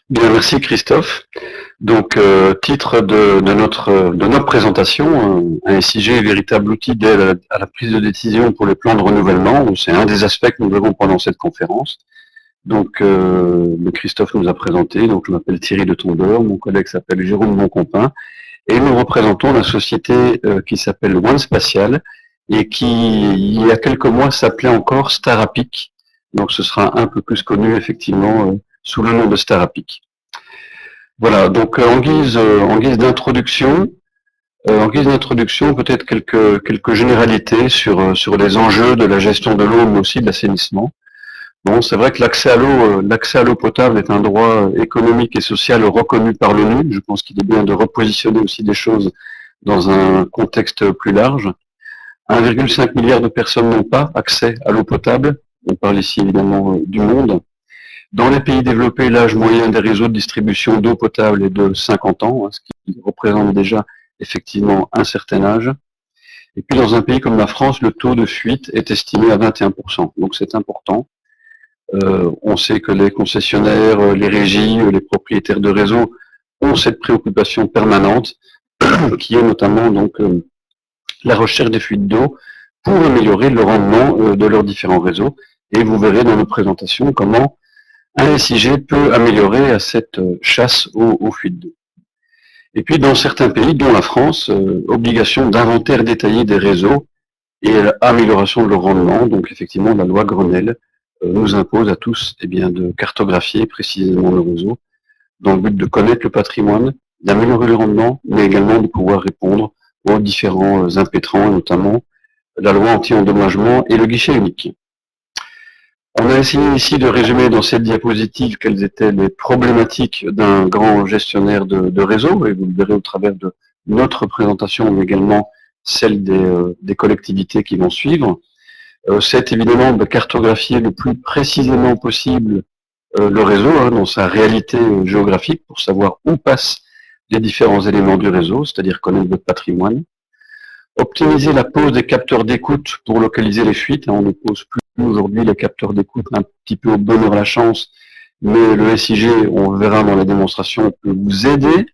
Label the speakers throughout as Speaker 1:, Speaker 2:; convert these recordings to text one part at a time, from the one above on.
Speaker 1: Bien, merci Christophe. Donc, titre de notre présentation, un SIG est véritable outil d'aide à la prise de décision pour les plans de renouvellement. C'est un des aspects que nous verrons pendant cette conférence. Donc, Christophe nous a présenté. Donc, je m'appelle Thierry de Tondeur, mon collègue s'appelle Jérôme Boncompin, et nous représentons la société qui s'appelle One Spatial et qui, il y a quelques mois, s'appelait encore Starapic. Donc, ce sera un peu plus connu effectivement sous le nom de Starapic. Voilà, donc en guise d'introduction, peut-être quelques généralités sur les enjeux de la gestion de l'eau, mais aussi de l'assainissement. Bon, c'est vrai que l'accès à l'eau potable est un droit économique et social reconnu par l'ONU. Je pense qu'il est bien de repositionner aussi des choses dans un contexte plus large. 1,5 milliard de personnes n'ont pas accès à l'eau potable. On parle ici évidemment du monde. Dans les pays développés, l'âge moyen des réseaux de distribution d'eau potable est de 50 ans, ce qui représente déjà effectivement un certain âge. Et puis dans un pays comme la France, le taux de fuite est estimé à 21%. Donc c'est important. On sait que les concessionnaires, les régies, les propriétaires de réseaux ont cette préoccupation permanente, qui est notamment donc la recherche des fuites d'eau pour améliorer le rendement de leurs différents réseaux. Et vous verrez dans nos présentations comment un SIG peut améliorer à cette chasse aux fuites d'eau. Et puis dans certains pays, dont la France, obligation d'inventaire détaillé des réseaux et amélioration de leur rendement. Donc effectivement, la loi Grenelle nous impose à tous de cartographier précisément le réseau dans le but de connaître le patrimoine, d'améliorer le rendement, mais également de pouvoir répondre aux différents impétrants, notamment la loi anti-endommagement et le guichet unique. On a essayé ici de résumer dans cette diapositive quelles étaient les problématiques d'un grand gestionnaire de réseau, et vous le verrez au travers de notre présentation, mais également celle des collectivités qui vont suivre. C'est évidemment de cartographier le plus précisément possible le réseau dans sa réalité géographique pour savoir où passent les différents éléments du réseau, c'est-à-dire connaître votre patrimoine. Optimiser la pose des capteurs d'écoute pour localiser les fuites. On ne pose plus aujourd'hui les capteurs d'écoute un petit peu au bonheur la chance, mais le SIG, on le verra dans la démonstration, peut vous aider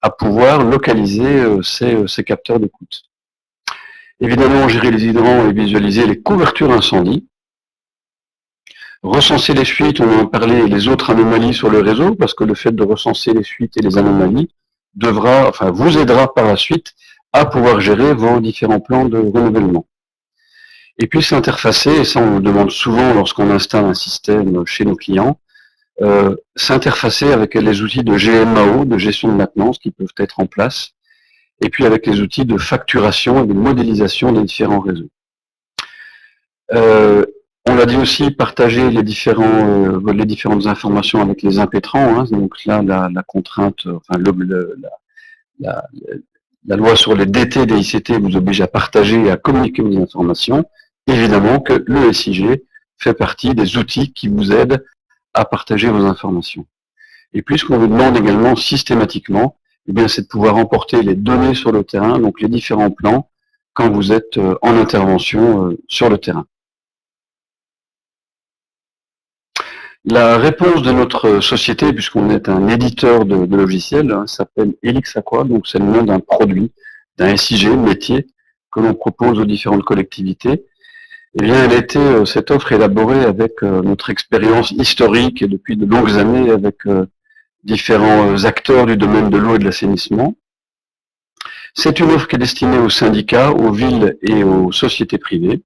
Speaker 1: à pouvoir localiser ces capteurs d'écoute. Évidemment, gérer les hydrants et visualiser les couvertures incendie. Recenser les fuites, on en a parlé, et les autres anomalies sur le réseau, parce que le fait de recenser les fuites et les anomalies vous aidera par la suite à pouvoir gérer vos différents plans de renouvellement. Et puis s'interfacer, et ça on le demande souvent lorsqu'on installe un système chez nos clients, s'interfacer avec les outils de GMAO, de gestion de maintenance, qui peuvent être en place, et puis avec les outils de facturation et de modélisation des différents réseaux. On l'a dit aussi, partager les différentes informations avec les impétrants. Donc là, la contrainte, la loi sur les DT des ICT vous oblige à partager et à communiquer vos informations. Évidemment que le SIG fait partie des outils qui vous aident à partager vos informations. Et puis, ce qu'on vous demande également systématiquement, c'est de pouvoir emporter les données sur le terrain, donc les différents plans, quand vous êtes en intervention sur le terrain. La réponse de notre société, puisqu'on est un éditeur de logiciels, s'appelle Helix Aqua, donc c'est le nom d'un produit, d'un SIG métier que l'on propose aux différentes collectivités. Cette offre élaborée avec notre expérience historique et depuis de longues années avec différents acteurs du domaine de l'eau et de l'assainissement. C'est une offre qui est destinée aux syndicats, aux villes et aux sociétés privées.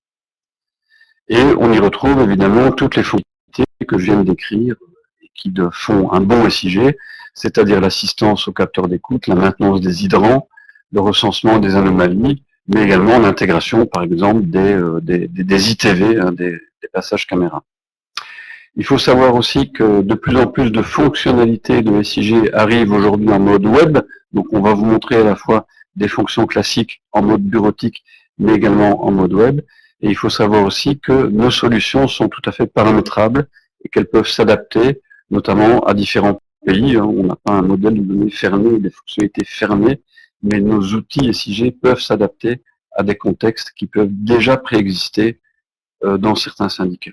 Speaker 1: Et on y retrouve évidemment toutes les fonctionnalités que je viens de décrire et qui font un bon SIG, c'est-à-dire l'assistance aux capteurs d'écoute, la maintenance des hydrants, le recensement des anomalies, mais également l'intégration, par exemple, des ITV, des passages caméra. Il faut savoir aussi que de plus en plus de fonctionnalités de SIG arrivent aujourd'hui en mode web, donc on va vous montrer à la fois des fonctions classiques en mode bureautique, mais également en mode web. Et il faut savoir aussi que nos solutions sont tout à fait paramétrables et qu'elles peuvent s'adapter, notamment à différents pays. On n'a pas un modèle de données fermé, des fonctionnalités fermées, mais nos outils SIG peuvent s'adapter à des contextes qui peuvent déjà préexister dans certains syndicats.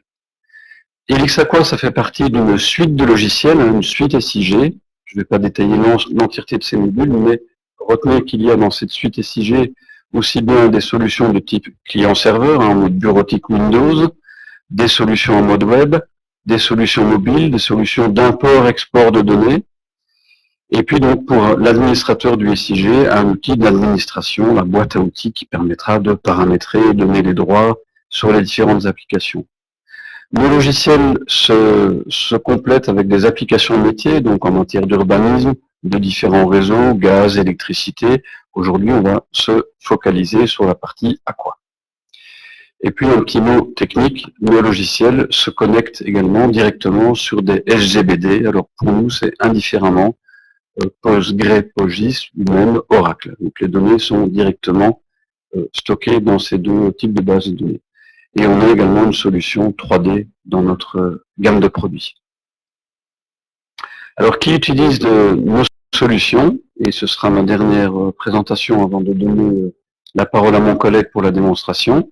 Speaker 1: Elixaqua, ça fait partie d'une suite de logiciels, une suite SIG. Je ne vais pas détailler l'entièreté de ces modules, mais retenez qu'il y a dans cette suite SIG aussi bien des solutions de type client-serveur, en mode bureautique Windows, des solutions en mode web, des solutions mobiles, des solutions d'import-export de données, et puis donc pour l'administrateur du SIG, un outil d'administration, la boîte à outils qui permettra de paramétrer et donner les droits sur les différentes applications. Le logiciel se complète avec des applications métiers, donc en matière d'urbanisme, de différents réseaux, gaz, électricité. Aujourd'hui, on va se focaliser sur la partie aqua. Et puis un petit mot technique, le logiciel se connecte également directement sur des SGBD. Alors pour nous, c'est indifféremment Postgre, PostGIS ou même Oracle. Donc les données sont directement stockées dans ces deux types de bases de données. Et on a également une solution 3D dans notre gamme de produits. Alors, qui utilise nos solutions, et ce sera ma dernière présentation avant de donner la parole à mon collègue pour la démonstration,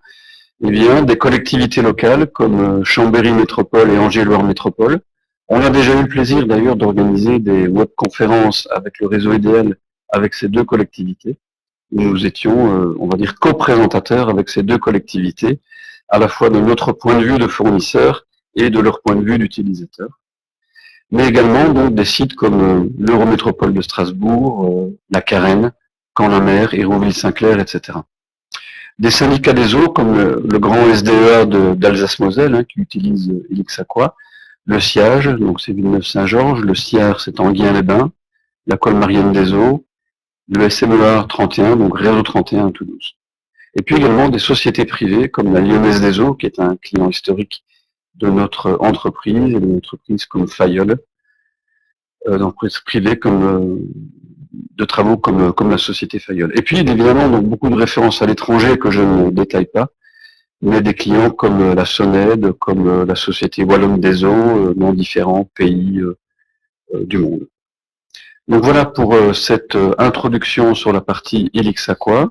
Speaker 1: eh bien, des collectivités locales comme Chambéry Métropole et Angers-Loire Métropole. On a déjà eu le plaisir d'ailleurs d'organiser des webconférences avec le réseau idéal avec ces deux collectivités. Nous étions, on va dire, co-présentateurs avec ces deux collectivités, à la fois de notre point de vue de fournisseur et de leur point de vue d'utilisateur. Mais également donc, des sites comme l'Eurométropole de Strasbourg, la Carène, Caen-la-Mer, Hérouville-Saint-Clair, etc. Des syndicats des eaux comme le grand SDEA d'Alsace-Moselle, qui utilise Elixaqua, le SIAGE, donc c'est Villeneuve-Saint-Georges, le SIAR, c'est Enghien-les-Bains, la Colmarienne des eaux, le SMEA 31, donc Réseau 31 à Toulouse. Et puis également des sociétés privées comme la Lyonnaise des Eaux, qui est un client historique de notre entreprise et d'une entreprise comme Fayol, d'entreprises privées comme de travaux comme la société Fayol. Et puis évidemment donc beaucoup de références à l'étranger que je ne détaille pas, mais des clients comme la SONED, comme la société Wallonne des Eaux, dans différents pays du monde. Donc voilà pour cette introduction sur la partie Elixaqua.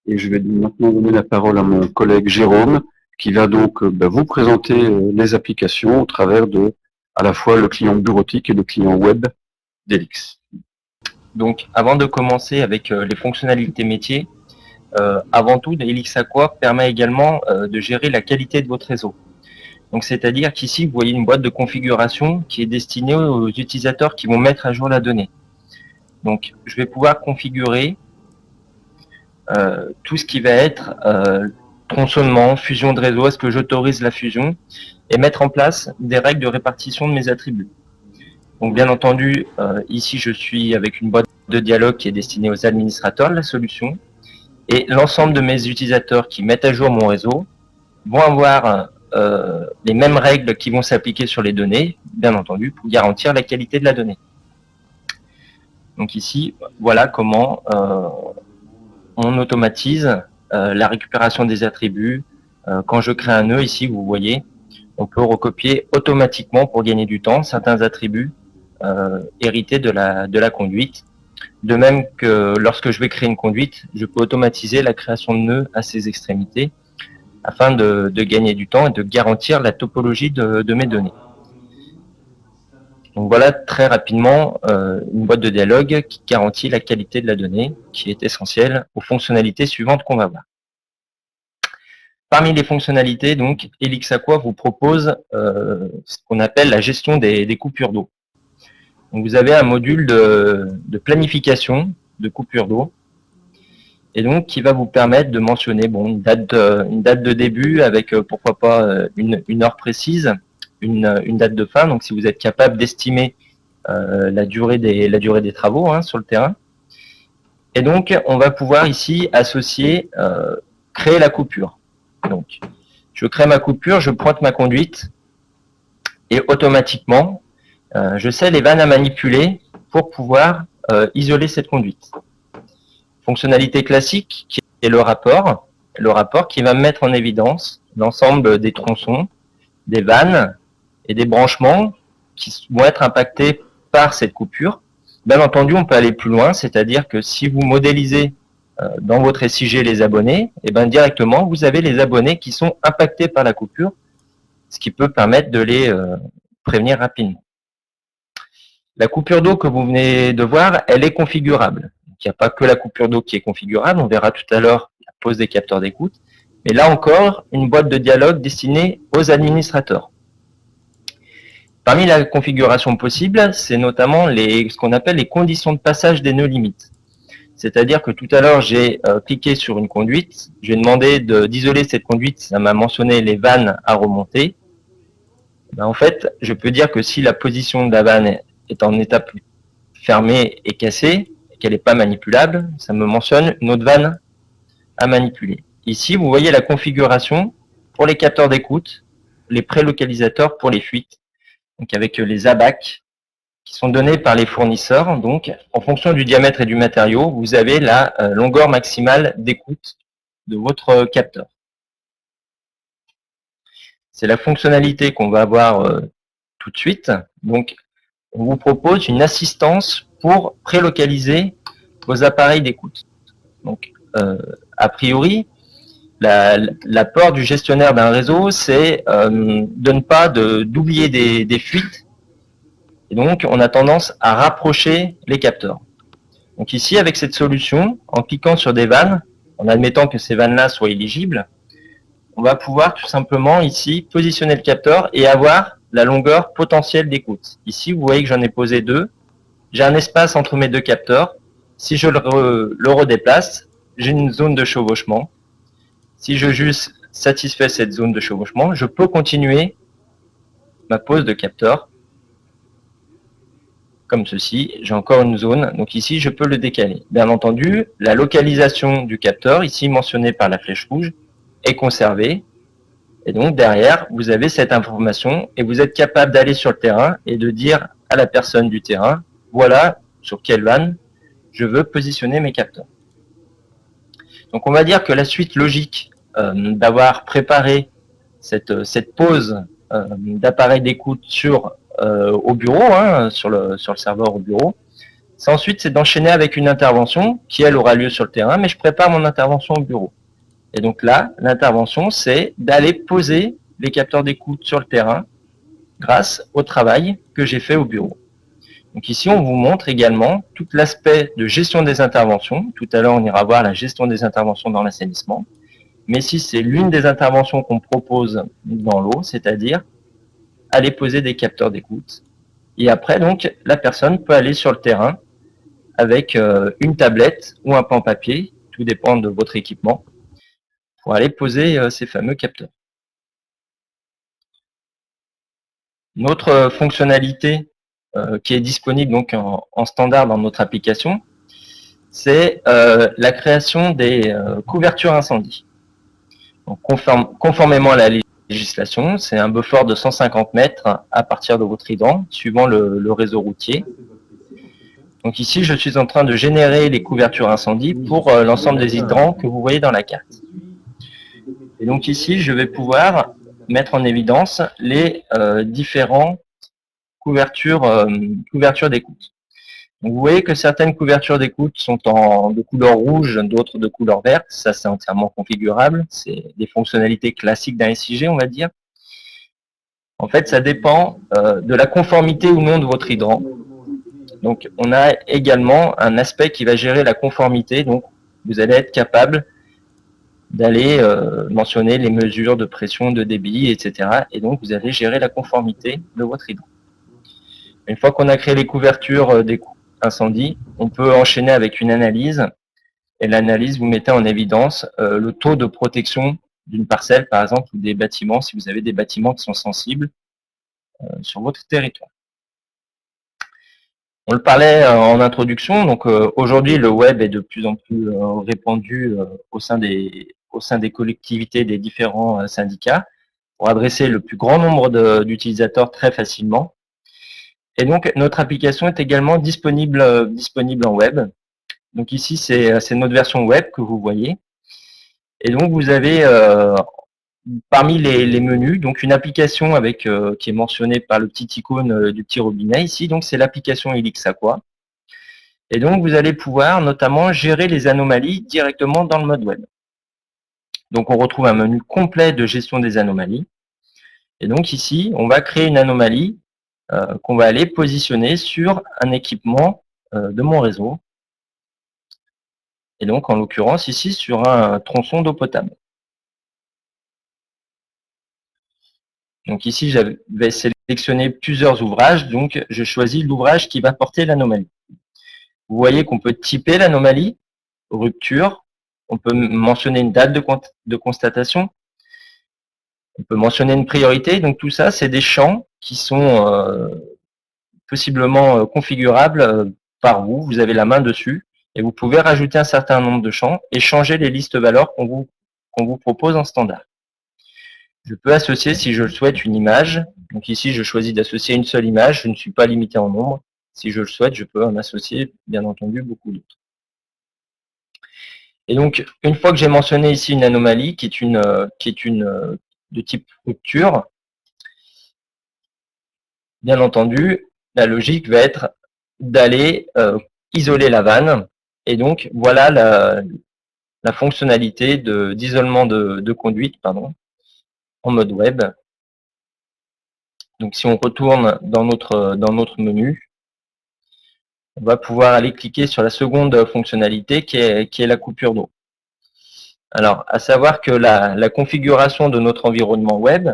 Speaker 1: Et je vais maintenant donner la parole à mon collègue Jérôme, qui va donc vous présenter les applications au travers de à la fois le client bureautique et le client web d'Elix.
Speaker 2: Donc, avant de commencer avec les fonctionnalités métiers, avant tout, Elixaqua permet également de gérer la qualité de votre réseau. Donc, c'est-à-dire qu'ici, vous voyez une boîte de configuration qui est destinée aux utilisateurs qui vont mettre à jour la donnée. Donc, je vais pouvoir configurer tout ce qui va être tronçonnement, fusion de réseau, est-ce que j'autorise la fusion, et mettre en place des règles de répartition de mes attributs. Donc bien entendu, ici je suis avec une boîte de dialogue qui est destinée aux administrateurs de la solution, et l'ensemble de mes utilisateurs qui mettent à jour mon réseau vont avoir les mêmes règles qui vont s'appliquer sur les données, bien entendu, pour garantir la qualité de la donnée. Donc ici, voilà comment on automatise la récupération des attributs. Quand je crée un nœud, ici, vous voyez, on peut recopier automatiquement, pour gagner du temps, certains attributs hérités de la conduite. De même que lorsque je vais créer une conduite, je peux automatiser la création de nœuds à ses extrémités afin de gagner du temps et de garantir la topologie de mes données. Donc voilà très rapidement une boîte de dialogue qui garantit la qualité de la donnée, qui est essentielle aux fonctionnalités suivantes qu'on va voir. Parmi les fonctionnalités, donc, Elixaqua vous propose ce qu'on appelle la gestion des coupures d'eau. Donc vous avez un module de planification de coupures d'eau, et donc qui va vous permettre de mentionner une date de début avec pourquoi pas une heure précise, une date de fin. Donc si vous êtes capable d'estimer la durée des travaux sur le terrain. Et donc on va pouvoir ici associer créer la coupure. Donc je crée ma coupure, je pointe ma conduite et automatiquement je sais les vannes à manipuler pour pouvoir isoler cette conduite. Fonctionnalité classique qui est le rapport qui va mettre en évidence l'ensemble des tronçons, des vannes et des branchements qui vont être impactés par cette coupure. Bien entendu, on peut aller plus loin, c'est-à-dire que si vous modélisez dans votre SIG les abonnés, et bien directement, vous avez les abonnés qui sont impactés par la coupure ce qui peut permettre de les prévenir rapidement. La coupure d'eau que vous venez de voir, elle est configurable. Il n'y a pas que la coupure d'eau qui est configurable, on verra tout à l'heure la pose des capteurs d'écoute. Mais là encore, une boîte de dialogue destinée aux administrateurs. Parmi la configuration possible, c'est notamment ce qu'on appelle les conditions de passage des nœuds limites. C'est-à-dire que tout à l'heure, j'ai cliqué sur une conduite, j'ai demandé d'isoler cette conduite, ça m'a mentionné les vannes à remonter. Ben, en fait, je peux dire que si la position de la vanne est en état fermé et cassée, et qu'elle n'est pas manipulable, ça me mentionne une autre vanne à manipuler. Ici, vous voyez la configuration pour les capteurs d'écoute, les prélocalisateurs pour les fuites, donc avec les ABAC qui sont donnés par les fournisseurs. Donc, en fonction du diamètre et du matériau, vous avez la longueur maximale d'écoute de votre capteur. C'est la fonctionnalité qu'on va avoir tout de suite. Donc, on vous propose une assistance pour prélocaliser vos appareils d'écoute. Donc, a priori, l'apport du gestionnaire d'un réseau, c'est de ne pas d'oublier des fuites. Et donc, on a tendance à rapprocher les capteurs. Donc ici, avec cette solution, en cliquant sur des vannes, en admettant que ces vannes-là soient éligibles, on va pouvoir tout simplement ici positionner le capteur et avoir la longueur potentielle d'écoute. Ici, vous voyez que j'en ai posé 2. J'ai un espace entre mes 2 capteurs. Si je le redéplace, j'ai une zone de chevauchement. Si je juste satisfais cette zone de chevauchement, je peux continuer ma pose de capteur. Comme ceci, j'ai encore une zone. Donc ici, je peux le décaler. Bien entendu, la localisation du capteur, ici mentionnée par la flèche rouge, est conservée. Et donc derrière, vous avez cette information et vous êtes capable d'aller sur le terrain et de dire à la personne du terrain, voilà sur quelle vanne je veux positionner mes capteurs. Donc on va dire que la suite logique d'avoir préparé cette pose d'appareil d'écoute au bureau, sur le serveur au bureau, ensuite c'est d'enchaîner avec une intervention qui elle aura lieu sur le terrain, mais je prépare mon intervention au bureau. Et donc là, l'intervention, c'est d'aller poser les capteurs d'écoute sur le terrain grâce au travail que j'ai fait au bureau. Donc ici, on vous montre également tout l'aspect de gestion des interventions. Tout à l'heure, on ira voir la gestion des interventions dans l'assainissement. Mais ici, c'est l'une des interventions qu'on propose dans l'eau, c'est-à-dire aller poser des capteurs d'écoute. Et après, donc, la personne peut aller sur le terrain avec une tablette ou un pan papier, tout dépend de votre équipement, pour aller poser ces fameux capteurs. Une autre fonctionnalité qui est disponible donc en standard dans notre application, c'est la création des couvertures incendie. Donc, conformément à la législation, c'est un buffer de 150 mètres à partir de votre hydrant, suivant le réseau routier. Donc ici, je suis en train de générer les couvertures incendie pour l'ensemble des hydrants que vous voyez dans la carte. Et donc ici, je vais pouvoir mettre en évidence les différentes couvertures d'écoute. Donc vous voyez que certaines couvertures d'écoute sont de couleur rouge, d'autres de couleur verte. Ça, c'est entièrement configurable. C'est des fonctionnalités classiques d'un SIG, on va dire. En fait, ça dépend de la conformité ou non de votre hydrant. Donc, on a également un aspect qui va gérer la conformité. Donc, vous allez être capable d'aller mentionner les mesures de pression, de débit, etc. Et donc, vous allez gérer la conformité de votre hydrant. Une fois qu'on a créé les couvertures incendie, on peut enchaîner avec une analyse. Et l'analyse, vous mettez en évidence le taux de protection d'une parcelle, par exemple, ou des bâtiments, si vous avez des bâtiments qui sont sensibles sur votre territoire. On le parlait en introduction, donc aujourd'hui, le web est de plus en plus répandu au sein des collectivités, des différents syndicats, pour adresser le plus grand nombre d'utilisateurs très facilement. Et donc, notre application est également disponible en web. Donc ici, c'est notre version web que vous voyez. Et donc, vous avez parmi les menus, donc une application qui est mentionnée par le petit icône du petit robinet ici. Donc, c'est l'application Elixaqua. Et donc, vous allez pouvoir notamment gérer les anomalies directement dans le mode web. Donc, on retrouve un menu complet de gestion des anomalies. Et donc ici, on va créer une anomalie qu'on va aller positionner sur un équipement de mon réseau. Et donc, en l'occurrence, ici, sur un tronçon d'eau potable. Donc ici, je vais sélectionner plusieurs ouvrages. Donc, je choisis l'ouvrage qui va porter l'anomalie. Vous voyez qu'on peut typer l'anomalie, rupture. On peut mentionner une date de constatation. On peut mentionner une priorité. Donc, tout ça, c'est des champs qui sont possiblement configurables par vous. Vous avez la main dessus. Et vous pouvez rajouter un certain nombre de champs et changer les listes valeurs qu'on vous propose en standard. Je peux associer, si je le souhaite, une image. Donc ici, je choisis d'associer une seule image. Je ne suis pas limité en nombre. Si je le souhaite, je peux en associer, bien entendu, beaucoup d'autres. Et donc, une fois que j'ai mentionné ici une anomalie, qui est une de type rupture, bien entendu, la logique va être d'aller isoler la vanne. Et donc, voilà la fonctionnalité d'isolement de conduite, en mode web. Donc, si on retourne dans notre menu, on va pouvoir aller cliquer sur la seconde fonctionnalité qui est la coupure d'eau. Alors, à savoir que la configuration de notre environnement web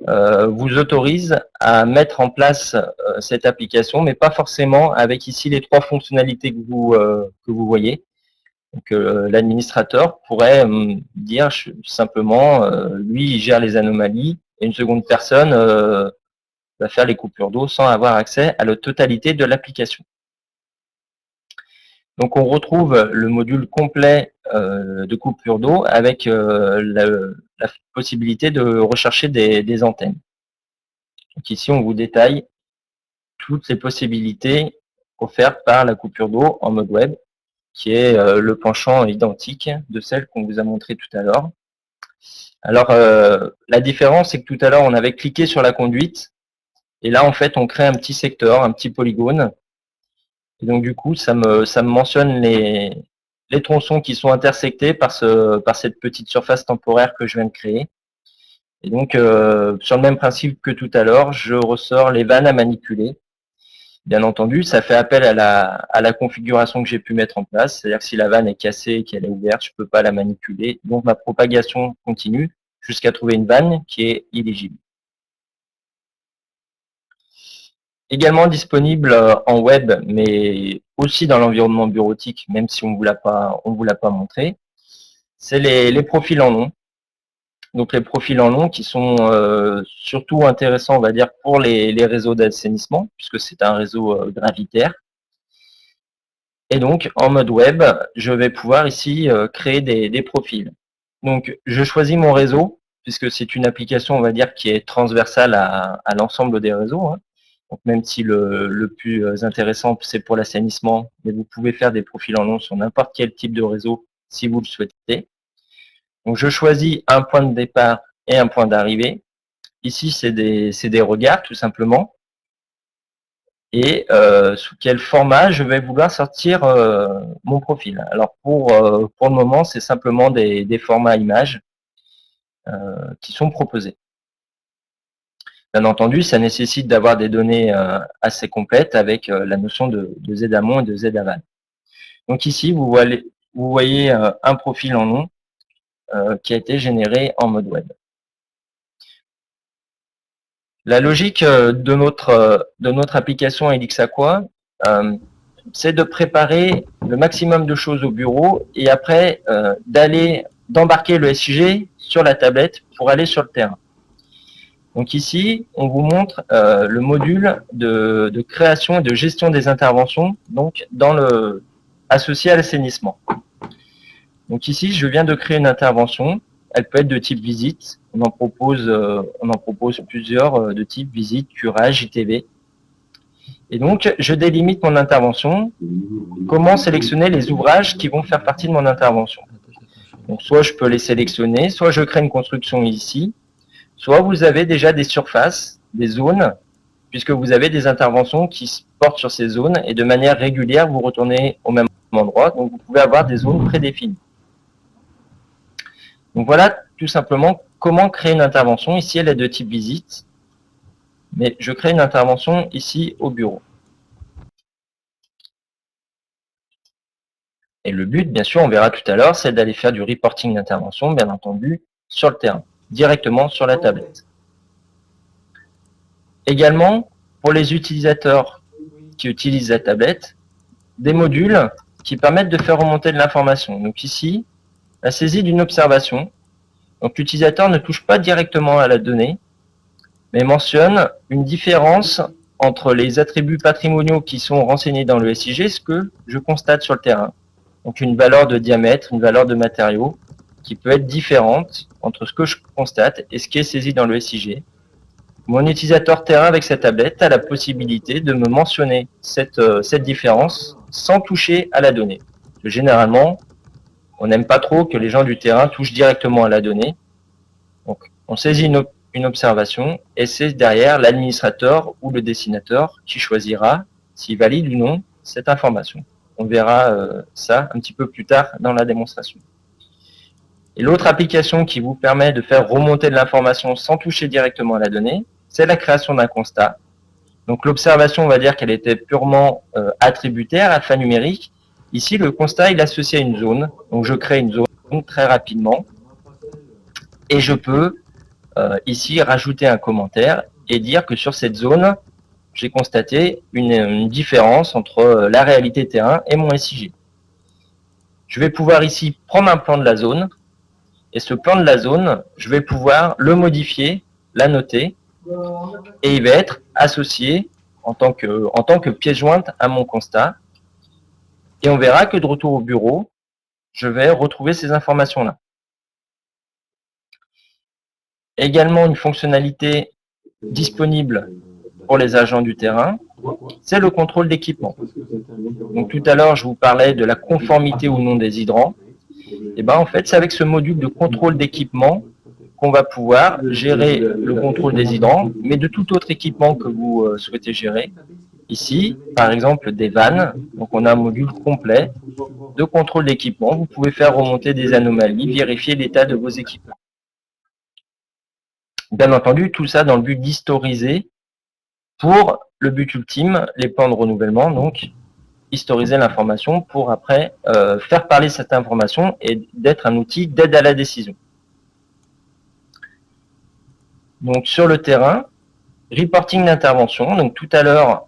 Speaker 2: vous autorise à mettre en place cette application, mais pas forcément avec ici les trois fonctionnalités que vous voyez. Donc, l'administrateur pourrait dire simplement, lui, il gère les anomalies, et une seconde personne va faire les coupures d'eau sans avoir accès à la totalité de l'application. Donc, on retrouve le module complet de coupure d'eau avec la possibilité de rechercher des antennes. Donc, ici, on vous détaille toutes les possibilités offertes par la coupure d'eau en mode web, qui est le penchant identique de celle qu'on vous a montré tout à l'heure. Alors, la différence, c'est que tout à l'heure, on avait cliqué sur la conduite, et là, en fait, on crée un petit secteur, un petit polygone. Et donc, du coup, ça me mentionne les tronçons qui sont intersectés par cette petite surface temporaire que je viens de créer. Et donc, sur le même principe que tout à l'heure, je ressors les vannes à manipuler. Bien entendu, ça fait appel à la configuration que j'ai pu mettre en place. C'est-à-dire que si la vanne est cassée et qu'elle est ouverte, je ne peux pas la manipuler. Donc, ma propagation continue jusqu'à trouver une vanne qui est éligible. Également disponible en web, mais aussi dans l'environnement bureautique, même si on vous l'a pas montré, c'est les profils en long. Donc les profils en long qui sont surtout intéressants, on va dire, pour les réseaux d'assainissement, puisque c'est un réseau gravitaire. Et donc en mode web, je vais pouvoir ici créer des profils. Donc je choisis mon réseau, puisque c'est une application, on va dire, qui est transversale à l'ensemble des réseaux, hein. Donc, même si le plus intéressant, c'est pour l'assainissement, mais vous pouvez faire des profils en long sur n'importe quel type de réseau si vous le souhaitez. Donc, je choisis un point de départ et un point d'arrivée. Ici, c'est des regards, tout simplement. Et sous quel format je vais vouloir sortir mon profil. Alors, pour le moment, c'est simplement des formats images qui sont proposés. Bien entendu, ça nécessite d'avoir des données assez complètes avec la notion de Z amont et de Z aval. Donc ici, vous voyez un profil en long qui a été généré en mode web. La logique de notre application Elixaqua, c'est de préparer le maximum de choses au bureau et après d'embarquer le SIG sur la tablette pour aller sur le terrain. Donc ici, on vous montre le module de création et de gestion des interventions, donc associé à l'assainissement. Donc ici, je viens de créer une intervention. Elle peut être de type visite. On en propose plusieurs de type visite, curage, ITV. Et donc, je délimite mon intervention. Comment sélectionner les ouvrages qui vont faire partie de mon intervention? Donc, soit je peux les sélectionner, soit je crée une construction ici. Soit vous avez déjà des surfaces, des zones, puisque vous avez des interventions qui se portent sur ces zones et de manière régulière, vous retournez au même endroit. Donc, vous pouvez avoir des zones prédéfinies. Donc, voilà tout simplement comment créer une intervention. Ici, elle est de type visite, mais je crée une intervention ici au bureau. Et le but, bien sûr, on verra tout à l'heure, c'est d'aller faire du reporting d'intervention, bien entendu, sur le terrain, directement sur la tablette. Également, pour les utilisateurs qui utilisent la tablette, des modules qui permettent de faire remonter de l'information. Donc ici, la saisie d'une observation. Donc l'utilisateur ne touche pas directement à la donnée, mais mentionne une différence entre les attributs patrimoniaux qui sont renseignés dans le SIG, ce que je constate sur le terrain. Donc une valeur de diamètre, une valeur de matériau, qui peut être différente entre ce que je constate et ce qui est saisi dans le SIG. Mon utilisateur terrain avec cette tablette a la possibilité de me mentionner cette différence sans toucher à la donnée. Parce que généralement, on n'aime pas trop que les gens du terrain touchent directement à la donnée. Donc, on saisit une observation et c'est derrière l'administrateur ou le dessinateur qui choisira s'il valide ou non cette information. On verra ça un petit peu plus tard dans la démonstration. Et l'autre application qui vous permet de faire remonter de l'information sans toucher directement à la donnée, c'est la création d'un constat. Donc l'observation, on va dire qu'elle était purement attributaire, alphanumérique. Ici, le constat, il est associé à une zone. Donc je crée une zone très rapidement. Et je peux ici rajouter un commentaire et dire que sur cette zone, j'ai constaté une différence entre la réalité terrain et mon SIG. Je vais pouvoir ici prendre un plan de la zone. Et ce plan de la zone, je vais pouvoir le modifier, l'annoter, et il va être associé en tant que pièce jointe à mon constat. Et on verra que de retour au bureau, je vais retrouver ces informations-là. Également, une fonctionnalité disponible pour les agents du terrain, c'est le contrôle d'équipement. Donc tout à l'heure, je vous parlais de la conformité ou non des hydrants. Et ben en fait, c'est avec ce module de contrôle d'équipement qu'on va pouvoir gérer le contrôle des hydrants, mais de tout autre équipement que vous souhaitez gérer. Ici, par exemple, des vannes. Donc on a un module complet de contrôle d'équipement. Vous pouvez faire remonter des anomalies, vérifier l'état de vos équipements. Bien entendu, tout ça dans le but d'historiser pour le but ultime, les plans de renouvellement, donc historiser l'information pour après faire parler cette information et d'être un outil d'aide à la décision. Donc sur le terrain, reporting d'intervention. Donc tout à l'heure,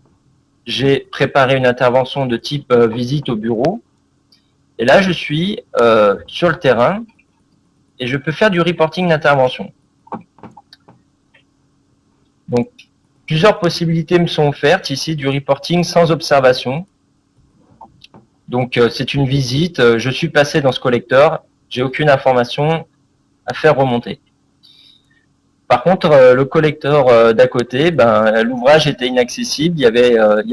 Speaker 2: j'ai préparé une intervention de type visite au bureau. Et là, je suis sur le terrain et je peux faire du reporting d'intervention. Donc, plusieurs possibilités me sont offertes ici, du reporting sans observation. Donc, c'est une visite, je suis passé dans ce collecteur, j'ai aucune information à faire remonter. Par contre, le collecteur d'à côté, l'ouvrage était inaccessible, il y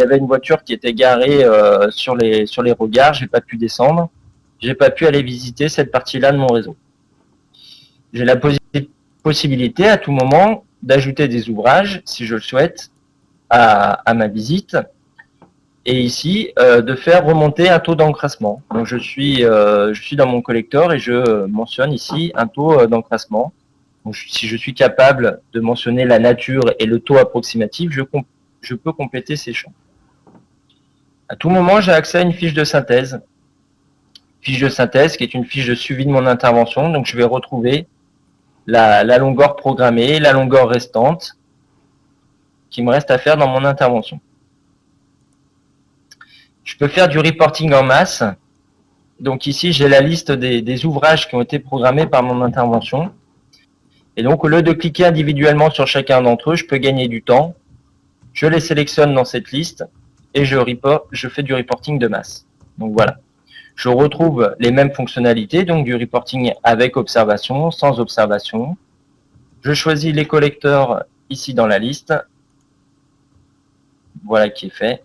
Speaker 2: avait une voiture qui était garée sur les regards, j'ai pas pu descendre, j'ai pas pu aller visiter cette partie-là de mon réseau. J'ai la possibilité à tout moment d'ajouter des ouvrages, si je le souhaite, à ma visite, et ici, de faire remonter un taux d'encrassement. Donc je suis dans mon collecteur et je mentionne ici un taux d'encrassement. Donc, si je suis capable de mentionner la nature et le taux approximatif, je peux compléter ces champs. À tout moment, j'ai accès à une fiche de synthèse. Fiche de synthèse qui est une fiche de suivi de mon intervention. Donc je vais retrouver la longueur programmée, la longueur restante qui me reste à faire dans mon intervention. Je peux faire du reporting en masse. Donc ici, j'ai la liste des ouvrages qui ont été programmés par mon intervention. Et donc, au lieu de cliquer individuellement sur chacun d'entre eux, je peux gagner du temps. Je les sélectionne dans cette liste et je fais du reporting de masse. Donc voilà. Je retrouve les mêmes fonctionnalités, donc du reporting avec observation, sans observation. Je choisis les collecteurs ici dans la liste. Voilà qui est fait.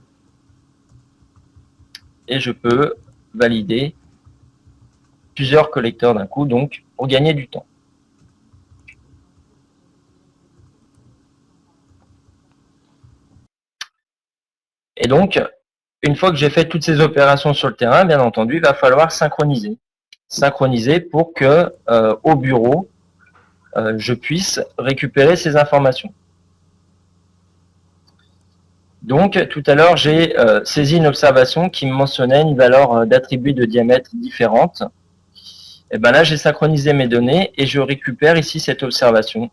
Speaker 2: Et je peux valider plusieurs collecteurs d'un coup, donc pour gagner du temps. Et donc, une fois que j'ai fait toutes ces opérations sur le terrain, bien entendu, il va falloir synchroniser. Synchroniser pour que au bureau, je puisse récupérer ces informations. Donc, tout à l'heure, j'ai saisi une observation qui me mentionnait une valeur d'attribut de diamètre différente. Et bien là, j'ai synchronisé mes données et je récupère ici cette observation.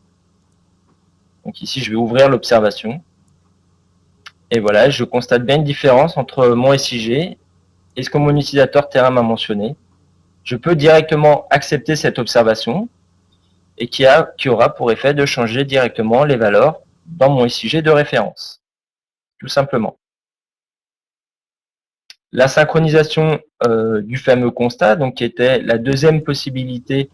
Speaker 2: Donc ici, je vais ouvrir l'observation. Et voilà, je constate bien une différence entre mon SIG et ce que mon utilisateur terrain m'a mentionné. Je peux directement accepter cette observation et qui aura pour effet de changer directement les valeurs dans mon SIG de référence. Tout simplement. La synchronisation du fameux constat, donc qui était la deuxième possibilité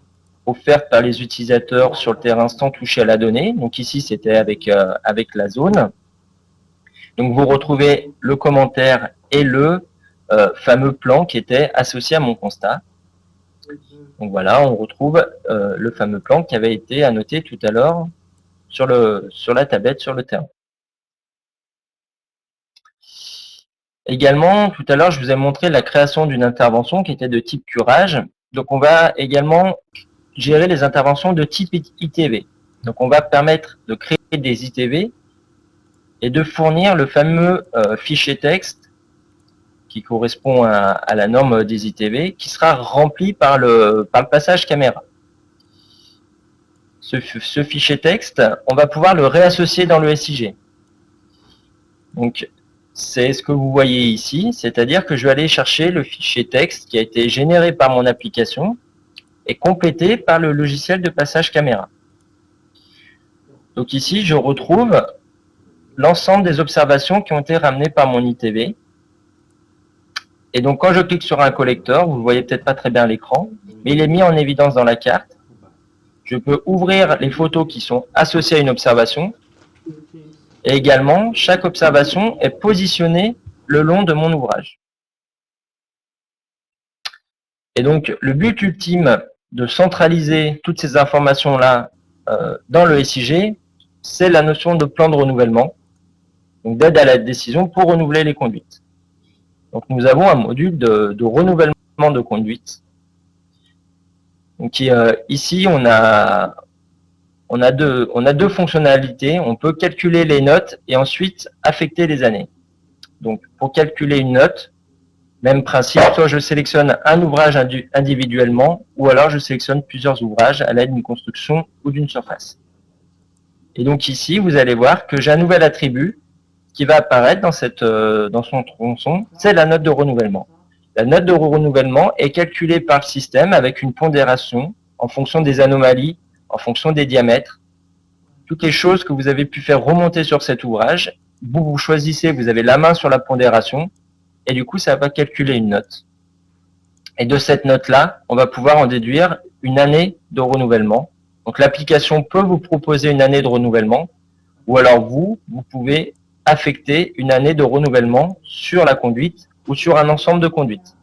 Speaker 2: offerte par les utilisateurs sur le terrain sans toucher à la donnée. Donc ici, c'était avec la zone. Donc vous retrouvez le commentaire et le fameux plan qui était associé à mon constat. Donc voilà, on retrouve le fameux plan qui avait été annoté tout à l'heure sur la tablette sur le terrain. Également, tout à l'heure, je vous ai montré la création d'une intervention qui était de type curage. Donc, on va également gérer les interventions de type ITV. Donc, on va permettre de créer des ITV et de fournir le fameux fichier texte qui correspond à la norme des ITV, qui sera rempli par le passage caméra. Ce fichier texte, on va pouvoir le réassocier dans le SIG. Donc, c'est ce que vous voyez ici, c'est-à-dire que je vais aller chercher le fichier texte qui a été généré par mon application et complété par le logiciel de passage caméra. Donc ici, je retrouve l'ensemble des observations qui ont été ramenées par mon ITV. Et donc, quand je clique sur un collecteur, vous ne voyez peut-être pas très bien l'écran, mais il est mis en évidence dans la carte. Je peux ouvrir les photos qui sont associées à une observation. Et également, chaque observation est positionnée le long de mon ouvrage. Et donc, le but ultime de centraliser toutes ces informations-là dans le SIG, c'est la notion de plan de renouvellement, donc d'aide à la décision pour renouveler les conduites. Donc, nous avons un module de renouvellement de conduite. Donc, ici, on a deux fonctionnalités. On peut calculer les notes et ensuite affecter les années. Donc, pour calculer une note, même principe, soit je sélectionne un ouvrage individuellement, ou alors je sélectionne plusieurs ouvrages à l'aide d'une construction ou d'une surface. Et donc ici, vous allez voir que j'ai un nouvel attribut qui va apparaître dans son tronçon, c'est la note de renouvellement. La note de renouvellement est calculée par le système avec une pondération en fonction des anomalies, en fonction des diamètres, toutes les choses que vous avez pu faire remonter sur cet ouvrage. Vous choisissez, vous avez la main sur la pondération, et du coup, ça va calculer une note. Et de cette note-là, on va pouvoir en déduire une année de renouvellement. Donc, l'application peut vous proposer une année de renouvellement, ou alors vous pouvez affecter une année de renouvellement sur la conduite ou sur un ensemble de conduites.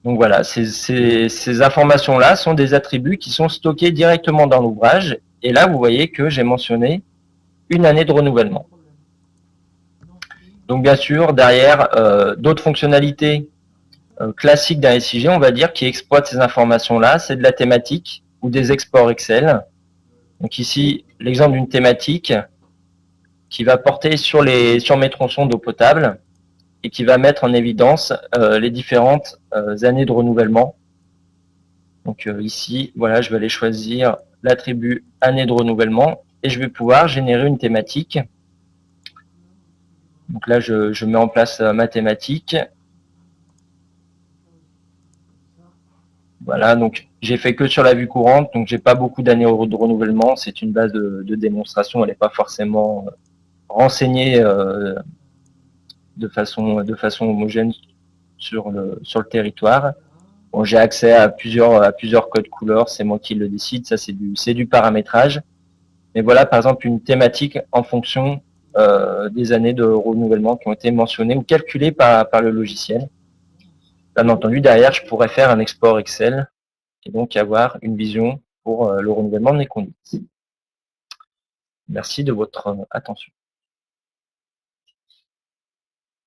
Speaker 2: Donc voilà, ces informations-là sont des attributs qui sont stockés directement dans l'ouvrage. Et là, vous voyez que j'ai mentionné une année de renouvellement. Donc bien sûr, derrière, d'autres fonctionnalités classiques d'un SIG, on va dire, qui exploitent ces informations-là, c'est de la thématique ou des exports Excel. Donc ici, l'exemple d'une thématique qui va porter sur mes tronçons d'eau potable et qui va mettre en évidence les différentes années de renouvellement. Donc ici, voilà, je vais aller choisir l'attribut année de renouvellement et je vais pouvoir générer une thématique. Donc là, je mets en place ma thématique. Voilà, donc j'ai fait que sur la vue courante, donc j'ai pas beaucoup d'années de renouvellement. C'est une base de démonstration, elle n'est pas forcément renseignée de façon homogène sur le territoire. Bon, j'ai accès à plusieurs codes couleurs, c'est moi qui le décide, ça c'est du paramétrage. Mais voilà, par exemple, une thématique en fonction des années de renouvellement qui ont été mentionnées ou calculées par le logiciel. Bien entendu, derrière, je pourrais faire un export Excel et donc avoir une vision pour le renouvellement de mes conduites. Merci de votre attention.